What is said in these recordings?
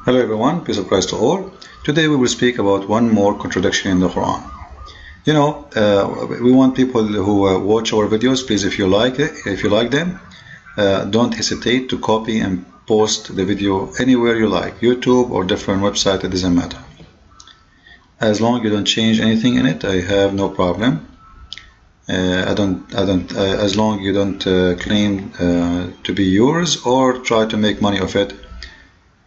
Hello everyone, peace of Christ to all. Today we will speak about one more contradiction in the Quran. We want people who watch our videos, please, if you like them, don't hesitate to copy and post the video anywhere you like, YouTube or different website, it doesn't matter. As long as you don't change anything in it, I have no problem. As long as you don't claim to be yours or try to make money off it,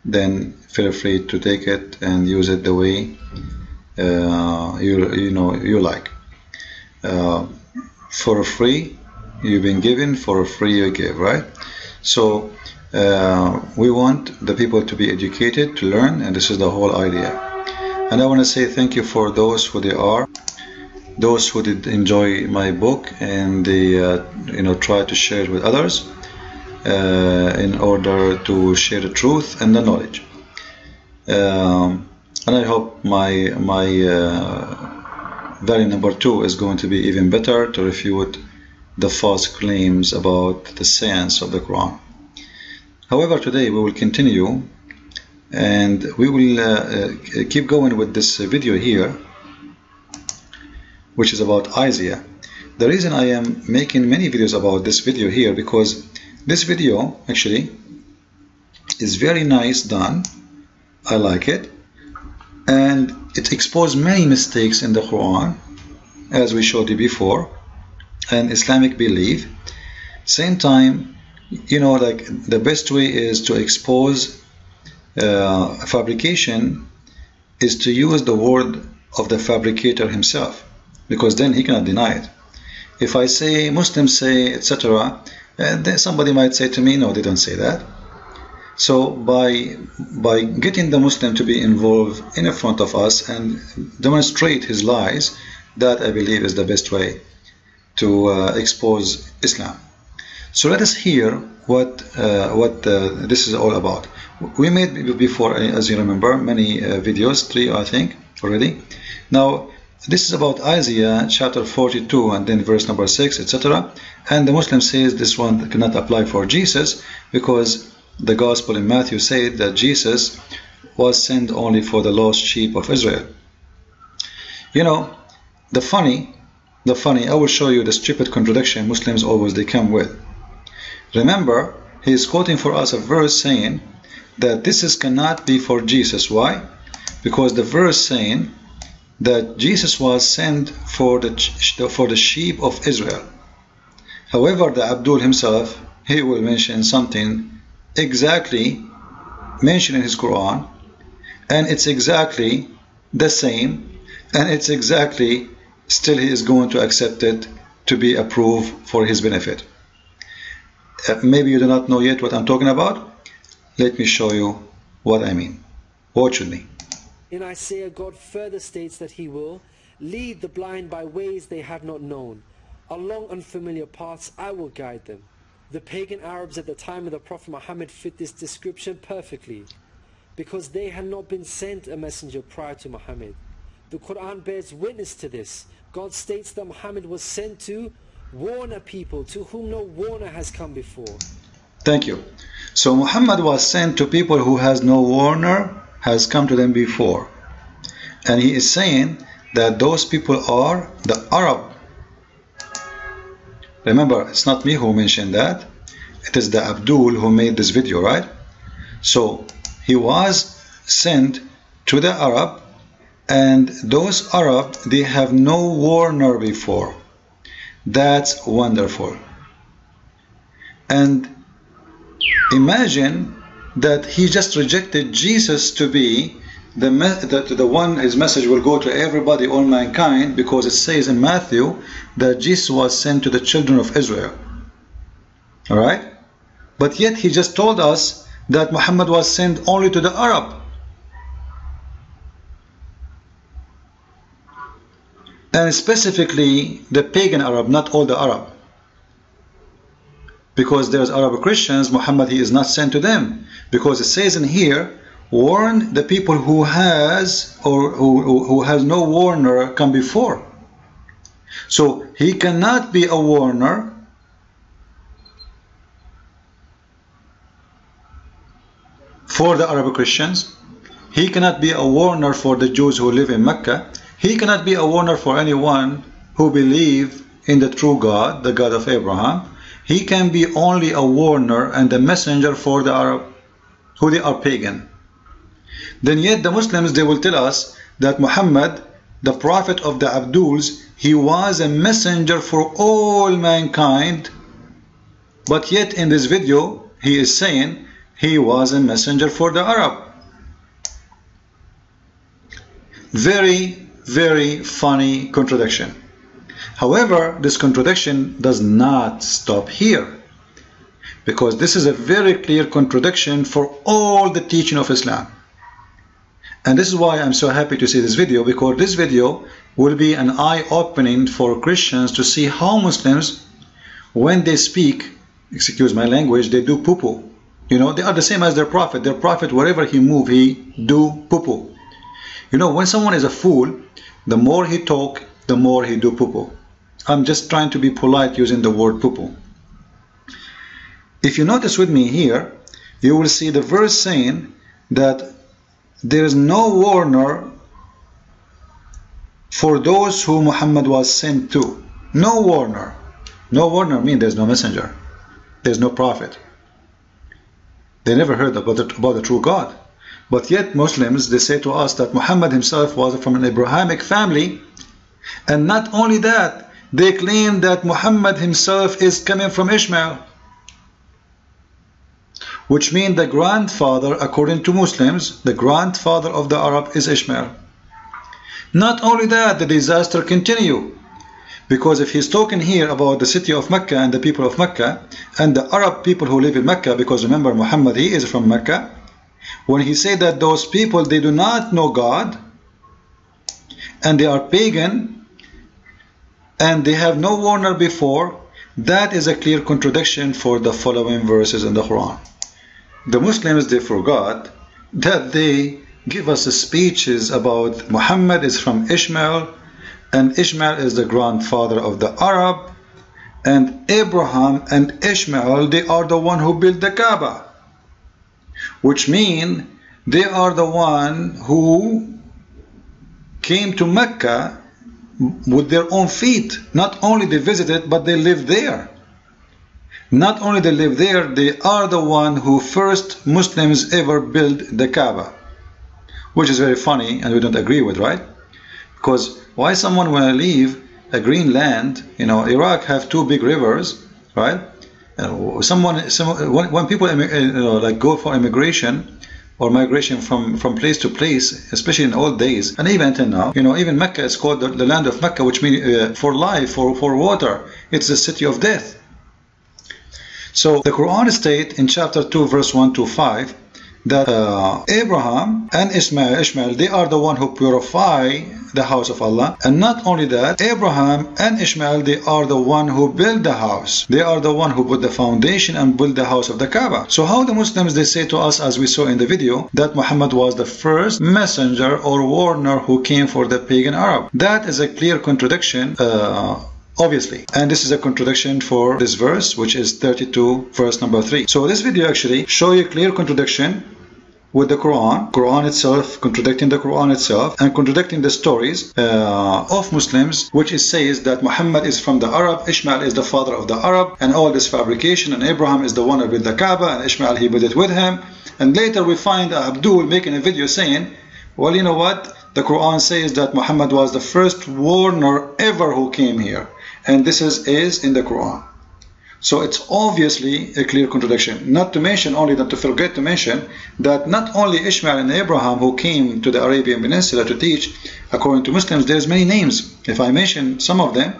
then feel free to take it and use it the way you like. For free you've been given, for free you give, right? So we want the people to be educated, to learn, and this is the whole idea. And I want to say thank you for those who those who did enjoy my book and they try to share it with others in order to share the truth and the knowledge. And I hope my value number 2 is going to be even better, to refute the false claims about the science of the Quran. However, today we will continue and we will keep going with this video here, which is about Isaiah. The reason I am making many videos about this video here, because this video actually is very nice done. I like it, and it exposed many mistakes in the Quran, as we showed you before, and Islamic belief. Same time, like the best way is to expose fabrication is to use the word of the fabricator himself, because then he cannot deny it. If I say Muslims say etc., then somebody might say to me, no, they don't say that. So by getting the Muslim to be involved in front of us and demonstrate his lies, that I believe is the best way to expose Islam. So let us hear what this is all about. We made before, as you remember, many videos, 3 I think already. Now this is about Isaiah chapter 42 and then verse number 6, etc. And the Muslim says this one cannot apply for Jesus because the gospel in Matthew said that Jesus was sent only for the lost sheep of Israel. The funny, I will show you the stupid contradiction Muslims always they come with. Remember, he is quoting for us a verse saying that this cannot be for Jesus. Why? Because the verse saying that Jesus was sent for the sheep of Israel. However, the Abdul himself, he will mention something exactly mentioned in his Quran, and it's exactly the same, and it's exactly still he is going to accept it to be approved for his benefit. Maybe you do not know yet what I'm talking about. Let me show you what I mean. Watch with me. In Isaiah, God further states that he will lead the blind by ways they have not known. Along unfamiliar paths I will guide them. The pagan Arabs at the time of the Prophet Muhammad fit this description perfectly, because they had not been sent a messenger prior to Muhammad. The Qur'an bears witness to this. God states that Muhammad was sent to warn a people to whom no warner has come before. Thank you. So Muhammad was sent to people who has no warner has come to them before. And he is saying that those people are the Arab. Remember, it's not me who mentioned that. It is the Abdul who made this video, right? So he was sent to the Arab, and those Arab, they have no warner before. That's wonderful. And imagine that he just rejected Jesus to be the one, his message will go to everybody, all mankind, because it says in Matthew that Jesus was sent to the children of Israel. Alright? But yet he just told us that Muhammad was sent only to the Arab. And specifically the pagan Arab, not all the Arab. Because there's Arab Christians, Muhammad, he is not sent to them. Because it says in here, warn the people who has no warner come before. So he cannot be a warner for the Arab Christians, He cannot be a warner for the Jews who live in Mecca. He cannot be a warner for anyone who believe in the true God, the God of Abraham. He can be only a warner and a messenger for the Arab, who they are pagan. Then yet the Muslims, they will tell us that Muhammad, the prophet of the Abduls, he was a messenger for all mankind, but yet in this video he is saying he was a messenger for the Arab. Very, very funny contradiction. However, this contradiction does not stop here, because this is a very clear contradiction for all the teaching of Islam. And this is why I'm so happy to see this video, because this video will be an eye-opening for Christians to see how Muslims, when they speak, excuse my language, they do poo-poo. You know, they are the same as their prophet. Their prophet, wherever he move, he do poo-poo. You know, when someone is a fool, the more he talk, the more he do poo-poo. I'm just trying to be polite using the word poo-poo. If you notice with me here, you will see the verse saying that there is no warner for those who Muhammad was sent to. No warner. No warner means there's no messenger. There's no prophet. They never heard about the true God. But yet Muslims, they say to us that Muhammad himself was from an Abrahamic family. And not only that, they claim that Muhammad himself is coming from Ishmael, which means the grandfather, according to Muslims, the grandfather of the Arab is Ishmael. Not only that, the disaster continue, because if he's talking here about the city of Mecca and the people of Mecca and the Arab people who live in Mecca, because remember Muhammad, he is from Mecca, when he said that those people, they do not know God and they are pagan and they have no warner before, that is a clear contradiction for the following verses in the Quran. The Muslims, they forgot that they give us speeches about Muhammad is from Ishmael, and Ishmael is the grandfather of the Arab, and Abraham and Ishmael, they are the one who built the Kaaba, which means they are the one who came to Mecca with their own feet. Not only they visited, but they lived there. Not only they live there, they are the one who first Muslims ever built the Kaaba, which is very funny and we don't agree with, right? Because why someone want to leave a green land? You know, Iraq have two big rivers, right? When people like go for immigration or migration from place to place, especially in old days, and even until now, you know, even Mecca is called the land of Mecca, which means for life, for water. It's the city of death. So the Quran states in chapter 2 verse 1 to 5 that Abraham and Ismail, they are the one who purify the house of Allah. And not only that, Abraham and Ismail, they are the one who build the house. They are the one who put the foundation and build the house of the Kaaba. So how the Muslims, they say to us, as we saw in the video, that Muhammad was the first messenger or warner who came for the pagan Arab? That is a clear contradiction, obviously. And this is a contradiction for this verse, which is 32 verse number 3. So this video actually show you clear contradiction with the Quran itself, contradicting the Quran itself, and contradicting the stories of Muslims, which it says that Muhammad is from the Arab, Ishmael is the father of the Arab, and all this fabrication, and Abraham is the one who built the Kaaba, and Ishmael, he built it with him. And later we find Abdul making a video saying, well, you know what, the Quran says that Muhammad was the first warner ever who came here, and this is in the Quran. So it's obviously a clear contradiction. Not to mention, not to forget to mention, that not only Ishmael and Abraham who came to the Arabian Peninsula to teach, according to Muslims, there's many names. If I mention some of them,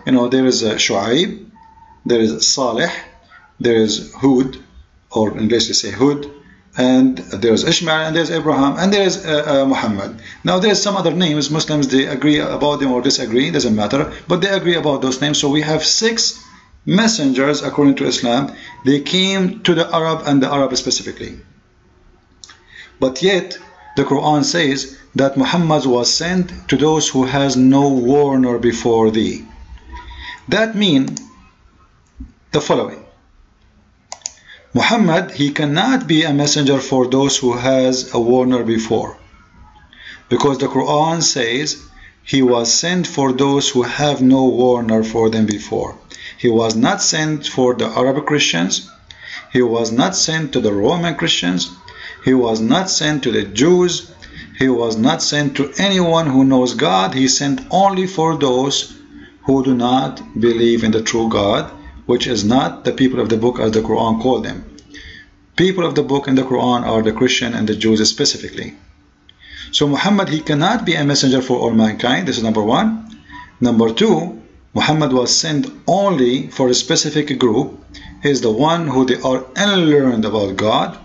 you know, there is Shu'aib, there is Salih, there is Hud, or in English they say Hud, and there is Ishmael, and there is Abraham, and there is Muhammad. Now there is some other names. Muslims, they agree about them or disagree, doesn't matter, but they agree about those names. So we have 6 messengers, according to Islam, they came to the Arab, and the Arab specifically. But yet, the Quran says that Muhammad was sent to those who has no warner before thee. That means the following. Muhammad, he cannot be a messenger for those who has a warner before. Because the Qur'an says he was sent for those who have no warner for them before. He was not sent for the Arab Christians. He was not sent to the Roman Christians. He was not sent to the Jews. He was not sent to anyone who knows God. He sent only for those who do not believe in the true God, which is not the people of the book as the Qur'an called them. People of the book in the Qur'an are the Christian and the Jews specifically. So Muhammad, he cannot be a messenger for all mankind. This is number one. Number two, Muhammad was sent only for a specific group. He is the one who they are unlearned about God,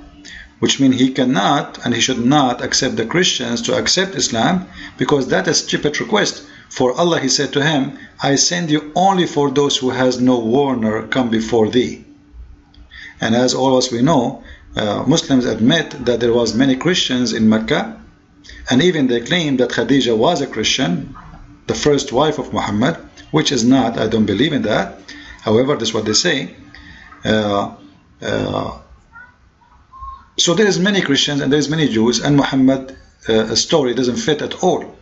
which means he cannot and he should not accept the Christians to accept Islam, because that is a stupid request. For Allah, he said to him, I send you only for those who has no warner come before thee. And as all of us we know, Muslims admit that there was many Christians in Mecca, and even they claim that Khadija was a Christian, the first wife of Muhammad, which is not. I don't believe in that. However, this is what they say. So there is many Christians and there is many Jews, and Muhammad's story doesn't fit at all.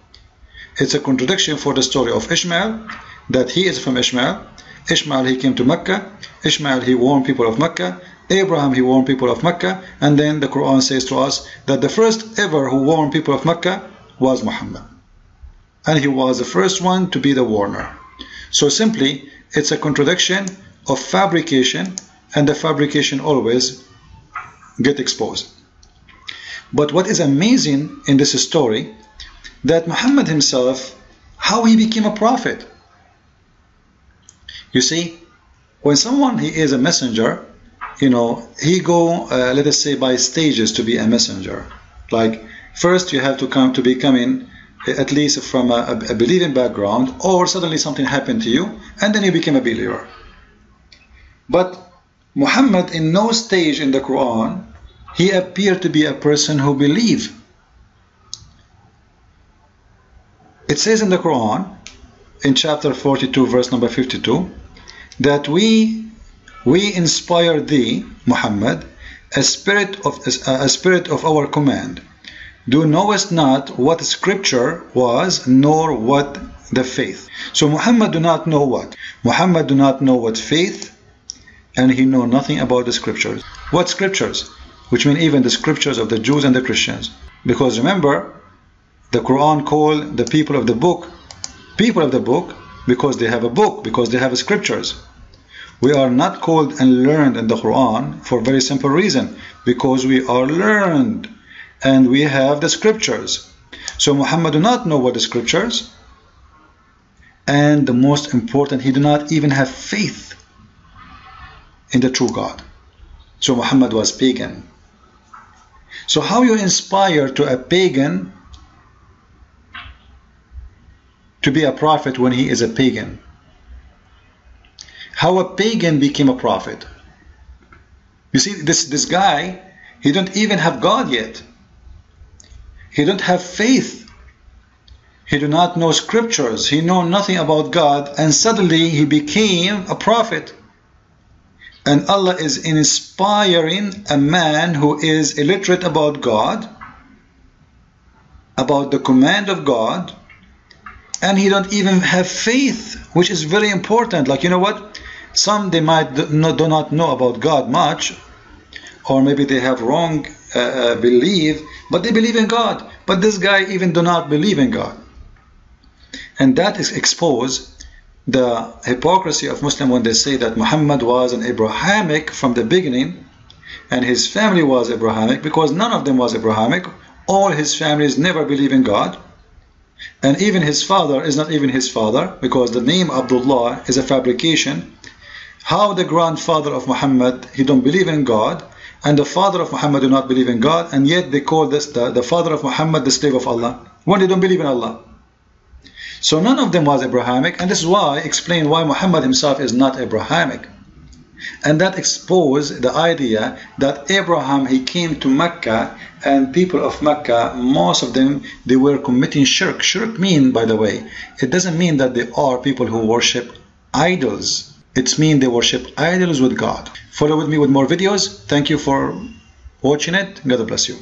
It's a contradiction for the story of Ishmael, that he is from Ishmael. Ishmael, he came to Mecca. Ishmael, he warned people of Mecca. Abraham, he warned people of Mecca. And then the Quran says to us that the first ever who warned people of Mecca was Muhammad. And he was the first one to be the warner. So simply, it's a contradiction of fabrication, and the fabrication always get exposed. But what is amazing in this story, that Muhammad himself, how he became a prophet. You see, when someone he is a messenger, he go, let us say, by stages to be a messenger. Like, first you have to come to becoming at least from a believing background, or suddenly something happened to you, and then you became a believer. But Muhammad, in no stage in the Quran, he appeared to be a person who believed. It says in the Quran, in chapter 42, verse number 52, that we inspire thee, Muhammad, a spirit of our command. Thou knowest not what scripture was, nor what the faith. So Muhammad do not know what? Muhammad do not know what faith, and he know nothing about the scriptures. What scriptures? Which mean even the scriptures of the Jews and the Christians. Because remember, the Quran called the people of the book because they have a book, because they have scriptures. We are not called and learned in the Quran for a very simple reason, because we are learned and we have the scriptures. So Muhammad do not know what the scriptures, and the most important, he do not even have faith in the true God. So Muhammad was pagan. So how you inspire to a pagan to be a prophet when he is a pagan? How a pagan became a prophet? You see, this guy, he don't even have God yet. He don't have faith. He do not know scriptures. He know nothing about God, and suddenly he became a prophet. And Allah is inspiring a man who is illiterate about God, about the command of God, and he don't even have faith, which is very important. Like, you know what? Some, they might do not know about God much, or maybe they have wrong belief, but they believe in God. But this guy even do not believe in God. And that is expose the hypocrisy of Muslim when they say that Muhammad was an Abrahamic from the beginning, and his family was Abrahamic, because none of them was Abrahamic. All his families never believe in God. And even his father is not even his father, because the name Abdullah is a fabrication. How the grandfather of Muhammad, he don't believe in God, and the father of Muhammad do not believe in God, and yet they call this the father of Muhammad the slave of Allah, when they don't believe in Allah. So none of them was Abrahamic, and this is why I explain why Muhammad himself is not Abrahamic. And that exposed the idea that Abraham, he came to Mecca, and people of Mecca, most of them, they were committing shirk. Shirk mean, by the way, it doesn't mean that they are people who worship idols. It means they worship idols with God. Follow with me with more videos. Thank you for watching it. God bless you.